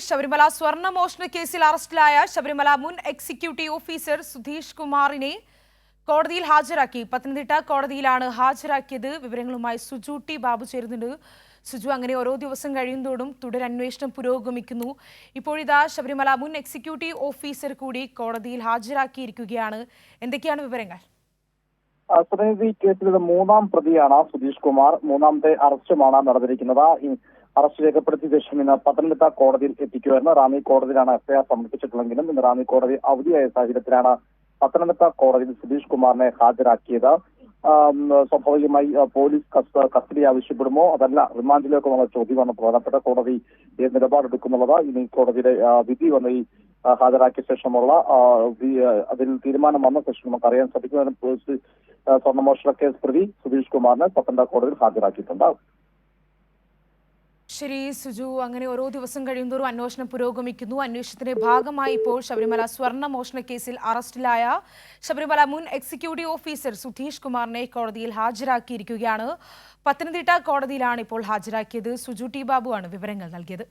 ശബരിമല സ്വർണ്ണമോഷണ കേസിൽ അറസ്റ്റിലായ ശബരിമല മുൻ എക്സിക്യൂട്ടീവ് ഓഫീസർ സുധീഷ് കുമാറിനെ കോടതിയിൽ ഹാജരാക്കി. പത്തനംതിട്ട കോടതിയിലാണ് ഹാജരാക്കിയത്. വിവരങ്ങളുമായി സുജു ടി ബാബു ചേരുന്നുണ്ട്. സുജു, അങ്ങനെ ഓരോ ദിവസം കഴിയുന്നതോടും തുടരന്വേഷണം പുരോഗമിക്കുന്നു. ഇപ്പോഴിതാ ശബരിമല മുൻ എക്സിക്യൂട്ടീവ് ഓഫീസർ കൂടി കോടതിയിൽ ഹാജരാക്കിയിരിക്കുകയാണ്. എന്തൊക്കെയാണ് വിവരങ്ങൾ? സുനീതി, കേസിലെ മൂന്നാം പ്രതിയാണ് സുധീഷ് കുമാർ. മൂന്നാമത്തെ അറസ്റ്റുമാണ് നടന്നിരിക്കുന്നത്. അറസ്റ്റ് രേഖപ്പെടുത്തിയ ശേഷം ഇന്ന് പത്തനംതിട്ട കോടതിയിൽ എത്തിക്കുമായിരുന്നു. റാന്നി കോടതിയിലാണ് എഫ്ഐആർ സമർപ്പിച്ചിട്ടുള്ളെങ്കിലും ഇന്ന് റാന്നി കോടതി അവധിയായ സാഹചര്യത്തിലാണ് പത്തനംതിട്ട കോടതിയിൽ സുധീഷ് കുമാറിനെ ഹാജരാക്കിയത്. സ്വാഭാവികമായി പോലീസ് കസ്റ്റഡി ആവശ്യപ്പെടുമോ അതല്ല റിമാൻഡിലേക്കുള്ള ചോദ്യമാണ് പ്രധാനപ്പെട്ട കോടതി നിലപാടെടുക്കുന്നുള്ളത്. ഇനി കോടതിയുടെ വിധി വന്ന് ഈ ഹാജരാക്കിയ ശേഷമുള്ള അതിൽ തീരുമാനം വന്ന ശേഷം നമുക്ക് അറിയാൻ സാധിക്കും. സ്വർണ്ണമോഷണ കേസ് പ്രതി സുധീഷ് കുമാറിനെ പത്തനംതിട്ട കോടതിയിൽ ഹാജരാക്കിയിട്ടുണ്ട്. ശരി സുജു, അങ്ങനെ ഓരോ ദിവസം കഴിയുന്നതോറും അന്വേഷണം പുരോഗമിക്കുന്നു. അന്വേഷണത്തിന്റെ ഭാഗമായി ഇപ്പോൾ ശബരിമല സ്വർണ്ണമോഷണ കേസിൽ അറസ്റ്റിലായ ശബരിമല മുൻ എക്സിക്യൂട്ടീവ് ഓഫീസർ സുധീഷ് കുമാറിനെ കോടതിയിൽ ഹാജരാക്കിയിരിക്കുകയാണ്. പത്തനംതിട്ട കോടതിയിലാണ് ഇപ്പോൾ ഹാജരാക്കിയത്. സുജു ടി ബാബു ആണ് വിവരങ്ങൾ നൽകിയത്.